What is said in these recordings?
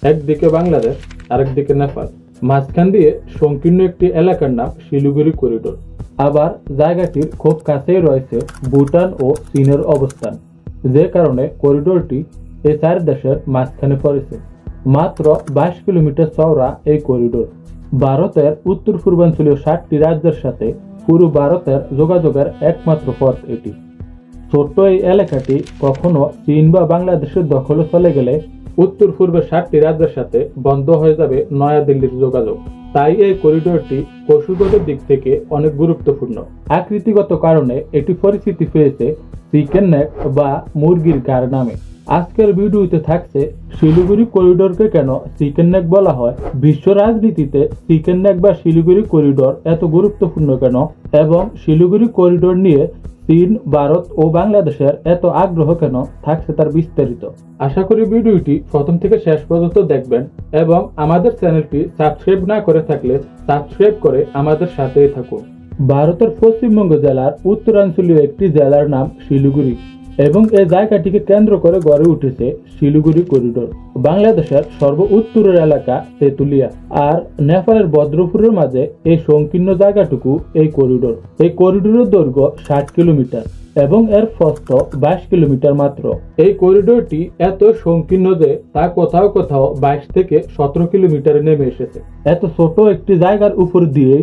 একদিকে বাংলাদেশ, আরেকদিকে নেপাল, মাঝখান দিয়ে সংকীর্ণ একটি এলাকার নাম শিলিগুড়ি করিডোর। আবার জায়গাটির খুব কাছেই রয়েছে ভুটান ও চীনের অবস্থান, যে কারণে করিডোরটি এই চার দেশের মাঝখানে পড়েছে। মাত্র 22 কিলোমিটার চওড়া এই করিডোর ভারতের উত্তর পূর্বাঞ্চলীয় 7টি রাজ্যের সাথে পুরো ভারতের যোগাযোগের একমাত্র পথ এটি। ছোট্ট এই এলাকাটি কখনো চীন বা বাংলাদেশের দখলে চলে গেলে উত্তর পূর্বের 7টি রাজ্যের সাথে বন্ধ হয়ে যাবে নয়াদিল্লির যোগাযোগ। তাই এই করিডোরটি কৌশলগত দিক থেকে অনেক গুরুত্বপূর্ণ। আকৃতিগত কারণে এটি পরিচিতি পেয়েছে চিকেন নেক বা মুরগির ঘাড় নামে। আজকের ভিডিওতে থাকছে শিলিগুড়ি করিডোরকে কেন চিকেন নেক বলা হয়, বিশ্ব রাজনীতিতে চিকেন নেক বা শিলিগুড়ি করিডোর এত গুরুত্বপূর্ণ কেন, এবং শিলিগুড়ি করিডোর নিয়ে চীন, ভারত ও বাংলাদেশের এত আগ্রহ কেন, থাকছে তার বিস্তারিত। আশা করি ভিডিওটি প্রথম থেকে শেষ পর্যন্ত দেখবেন এবং আমাদের চ্যানেলটি সাবস্ক্রাইব না করে থাকলে সাবস্ক্রাইব করে আমাদের সাথেই থাকুন। ভারতের পশ্চিমবঙ্গ জেলার উত্তরাঞ্চলীয় একটি জেলার নাম শিলিগুড়ি এবং এই জায়গাটিকে কেন্দ্র করে গড়ে উঠেছে শিলিগুড়ি করিডোর। বাংলাদেশের সর্ব উত্তরের এলাকা তেঁতুলিয়া আর নেপালের বদ্রপুরের মাঝে এই সংকীর্ণ জায়গাটুকু এই করিডোর। এই করিডোরের দৈর্ঘ্য 60 কিলোমিটার এবং এর প্রস্থ 22 কিলোমিটার মাত্র। এই করিডোরটি এত সংকীর্ণ যে তা কোথাও কোথাও 22 থেকে 17 কিলোমিটারে নেমে এসেছে। এত ছোট একটি জায়গার উপর দিয়ে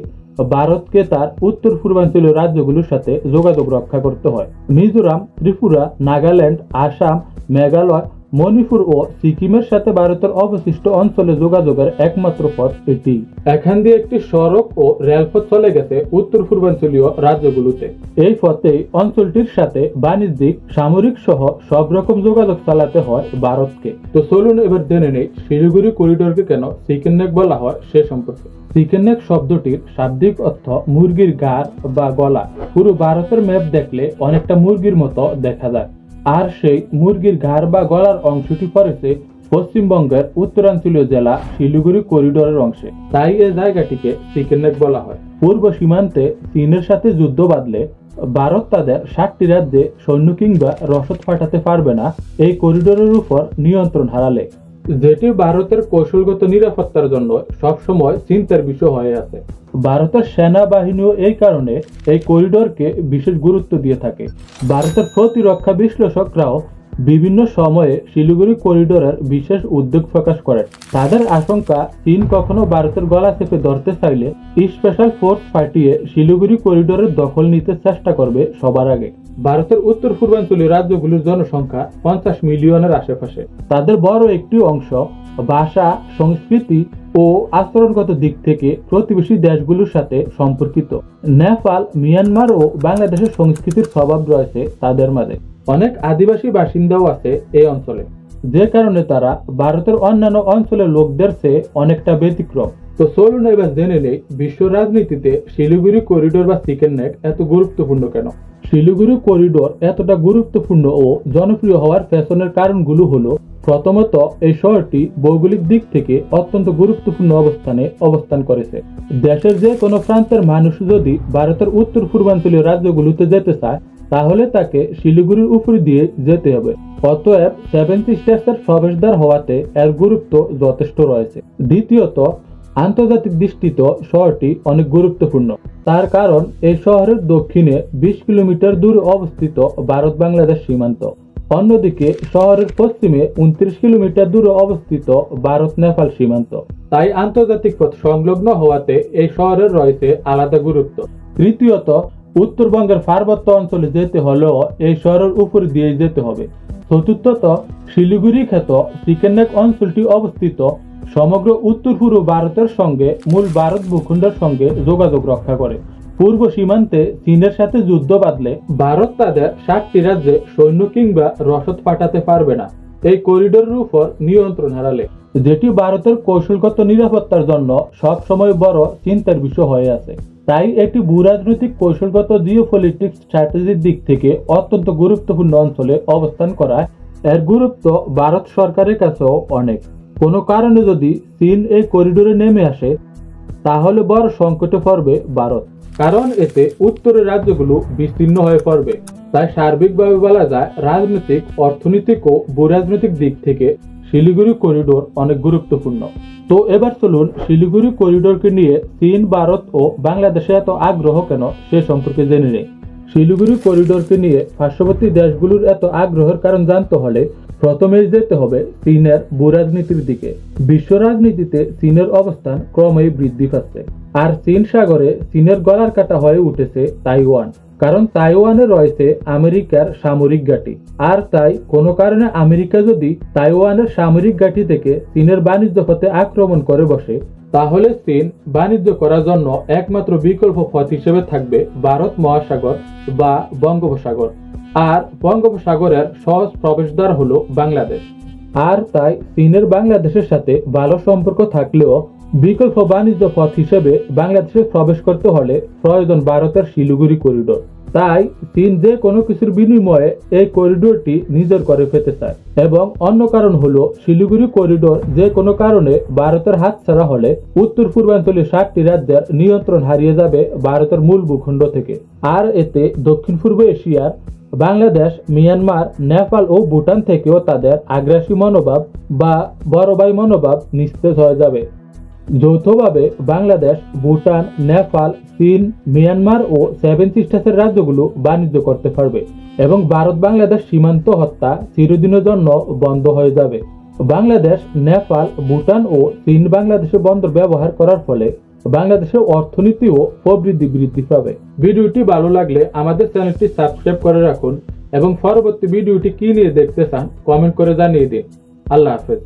ভারতকে তার উত্তর পূর্বাঞ্চলীয় রাজ্যগুলোর সাথে যোগাযোগ রক্ষা করতে হয়। মিজোরাম, ত্রিপুরা, নাগাল্যান্ড, আসাম, মেঘালয়, মণিপুর ও সিকিমের সাথে ভারতের অবশিষ্ট অঞ্চলে যোগাযোগের একমাত্র পথ এটি। এখান দিয়ে একটি সড়ক ও রেলপথ চলে গেছে উত্তর পূর্বাঞ্চলীয় রাজ্যগুলোতে। এই পথেই অঞ্চলটির সাথে বাণিজ্যিক, সামরিক সহ সব রকম যোগাযোগ চালাতে হয় ভারতকে। তো চলুন এবার জেনে নেই শিলিগুড়ি করিডোরকে কেন চিকেন নেক বলা হয় সে সম্পর্কে। চিকেন নেক শব্দটির শাব্দিক অর্থ মুরগির ঘাড় বা গলা। পুরো ভারতের ম্যাপ দেখলে অনেকটা মুরগির মতো দেখা যায়, আর সেই মুরগির ঘাড় বা গলার অংশটি পড়েছে পশ্চিমবঙ্গের উত্তরাঞ্চলীয় জেলা শিলিগুড়ি করিডোরের অংশে। তাই এই জায়গাটিকে চিকেন নেক বলা হয়। পূর্ব সীমান্তে চীনের সাথে যুদ্ধ বাঁধলে ভারত তাদের 7টি রাজ্যে সৈন্য কিংবা রসদ পাঠাতে পারবে না এই করিডোরের উপর নিয়ন্ত্রণ হারালে, যেটি ভারতের কৌশলগত নিরাপত্তার জন্য সবসময় চিন্তার বিষয় হয়ে আছে। ভারতের সেনাবাহিনীও এই কারণে এই করিডোরকে বিশেষ গুরুত্ব দিয়ে থাকে। ভারতের প্রতিরক্ষা বিশ্লেষকরাও বিভিন্ন সময়ে শিলিগুড়ি করিডোরের বিশেষ উদ্বেগ প্রকাশ করেন। তাদের আশঙ্কা, চীন কখনো ভারতের গলা চেপে ধরতে চাইলে স্পেশাল ফোর্স পাঠিয়ে শিলিগুড়ি করিডোরের দখল নিতে চেষ্টা করবে সবার আগে। ভারতের উত্তর পূর্বাঞ্চলীয় রাজ্যগুলির জনসংখ্যা 50 মিলিয়নের আশেপাশে। তাদের বড় একটি অংশ ভাষা, সংস্কৃতি ও আচরণগত দিক থেকে প্রতিবেশী দেশগুলোর সাথে সম্পর্কিত। নেপাল, মিয়ানমার ও বাংলাদেশের সংস্কৃতির স্বভাব রয়েছে তাদের মাঝে। অনেক আদিবাসী বাসিন্দাও আছে এই অঞ্চলে, যে কারণে তারা ভারতের অন্যান্য অঞ্চলের লোকদের চেয়ে অনেকটা ব্যতিক্রম। তো চলুন এবার জেনে নেই বিশ্ব রাজনীতিতে শিলিগুড়ি করিডোর বা চিকেন নেক এত গুরুত্বপূর্ণ কেন। শিলিগুড়ি করিডোর এতটা গুরুত্বপূর্ণ ও জনপ্রিয় হওয়ার পেছনের কারণগুলো হলো, প্রথমত এই শহরটি ভৌগোলিক দিক থেকে অত্যন্ত গুরুত্বপূর্ণ অবস্থানে অবস্থান করেছে। দেশের যে কোনো প্রান্তের মানুষ যদি ভারতের উত্তর পূর্বাঞ্চলীয় রাজ্যগুলোতে যেতে চায় তাহলে তাকে শিলিগুড়ির উপর দিয়ে যেতে হবে। অতএব 7 সিস্টার্সের প্রবেশদ্বার হওয়াতে এর গুরুত্ব যথেষ্ট রয়েছে। দ্বিতীয়ত, আন্তর্জাতিক দৃষ্টিতে শহরটি অনেক গুরুত্বপূর্ণ। তার কারণ এই শহরের দক্ষিণে 20 কিলোমিটার দূরে অবস্থিত ভারত বাংলাদেশ সীমান্ত। অন্যদিকে শহরের পশ্চিমে 29 কিলোমিটার দূরে অবস্থিত ভারত নেপাল সীমান্ত। তাই আন্তর্জাতিক পথ সংলগ্ন হওয়াতে এই শহরের রয়েছে আলাদা গুরুত্ব। তৃতীয়ত, উত্তরবঙ্গের পার্বত্য অঞ্চলে যেতে হলেও এই শহরের উপর দিয়ে যেতে হবে। চতুর্থত, শিলিগুড়ি খ্যাত চিকেন নেক অঞ্চলটি অবস্থিত সমগ্র উত্তর পূর্ব ভারতের সঙ্গে মূল ভারত ভূখণ্ডের সঙ্গে যোগাযোগ রক্ষা করে। পূর্ব সীমান্তে চীনের সাথে যুদ্ধ বাঁধলে ভারত তাদের 7টি রাজ্যে সৈন্য কিংবা রসদ পাঠাতে পারবে না এই করিডোরের উপর নিয়ন্ত্রণ হারালে, যেটি ভারতের কৌশলগত নিরাপত্তার জন্য সব সময় বড় চিন্তার বিষয় হয়ে আছে। তাই এটি ভূরাজনৈতিক, কৌশলগত, জিওপলিটিক্স স্ট্র্যাটেজির দিক থেকে অত্যন্ত গুরুত্বপূর্ণ অঞ্চলে অবস্থান করায় এর গুরুত্ব ভারত সরকারের কাছেও অনেক। কোনো কারণে যদি চীন এই করিডোরে নেমে আসে তাহলে বড় সংকটে পড়বে ভারত, কারণ এতে উত্তরের রাজ্যগুলো বিচ্ছিন্ন হয়ে পড়বে। তাই সার্বিকভাবে বলা যায় রাজনৈতিক, অর্থনৈতিক ও ভূরাজনৈতিক দিক থেকে শিলিগুড়ি করিডোর অনেক গুরুত্বপূর্ণ। তো এবার চলুন শিলিগুড়ি করিডোরকে নিয়ে চীন, ভারত ও বাংলাদেশে এত আগ্রহ কেন সে সম্পর্কে জেনে নেই। শিলিগুড়ি করিডোরকে নিয়ে পার্শ্ববর্তী দেশগুলোর এত আগ্রহের কারণ জানতে হলে প্রথমেই যেতে হবে চীনের ভূরাজনীতির দিকে। বিশ্ব রাজনীতিতে চীনের অবস্থান ক্রমেই বৃদ্ধি পাচ্ছে, আর চীন সাগরে চীনের গলার কাটা হয়ে উঠেছে তাইওয়ান। কারণ তাইওয়ানে রয়েছে আমেরিকার সামরিক ঘাঁটি, আর তাই কোনো কারণে আমেরিকা যদি তাইওয়ানের সামরিক ঘাঁটি থেকে চীনের বাণিজ্য পথে আক্রমণ করে বসে, তাহলে চীন বাণিজ্য করার জন্য একমাত্র বিকল্প পথ হিসেবে থাকবে ভারত মহাসাগর বা বঙ্গোপসাগর। আর বঙ্গোপসাগরের সহজ প্রবেশদ্বার হলো বাংলাদেশ। আর তাই চীনের বাংলাদেশের সাথে ভালো সম্পর্ক থাকলেও বিকল্প বাণিজ্য পথ হিসেবে বাংলাদেশে প্রবেশ করতে হলে প্রয়োজন ভারতের শিলিগুড়ি করিডোর। তাই চীন যে কোনো কিছুর বিনিময়ে এই করিডোরটি নিজের করে পেতে চায়। এবং অন্য কারণ হলো শিলিগুড়ি করিডোর যে কোনো কারণে ভারতের হাতছাড়া হলে উত্তর পূর্বাঞ্চলের 7টি রাজ্যের নিয়ন্ত্রণ হারিয়ে যাবে ভারতের মূল ভূখণ্ড থেকে। আর এতে দক্ষিণ পূর্ব এশিয়ার বাংলাদেশ, মিয়ানমার, নেপাল ও ভুটান থেকেও তাদের আগ্রাসী মনোভাব বা বড় ভাই মনোভাব নিস্তেজ হয়ে যাবে। যৌথভাবে বাংলাদেশ, ভুটান, নেপাল, চীন, মিয়ানমার ও সেভেন সিস্টার্সের রাজ্যগুলো বাণিজ্য করতে পারবে এবং ভারত বাংলাদেশ সীমান্ত হত্যা চিরদিনের জন্য বন্ধ হয়ে যাবে। বাংলাদেশ, নেপাল, ভুটান ও চীন বাংলাদেশের বন্দর ব্যবহার করার ফলে বাংলাদেশের অর্থনীতি ও প্রবৃদ্ধি বৃদ্ধি পাবে। ভিডিওটি ভালো লাগলে আমাদের চ্যানেলটি সাবস্ক্রাইব করে রাখুন এবং পরবর্তী ভিডিওটি কি নিয়ে দেখতে চান কমেন্ট করে জানিয়ে দিন। আল্লাহ হাফেজ।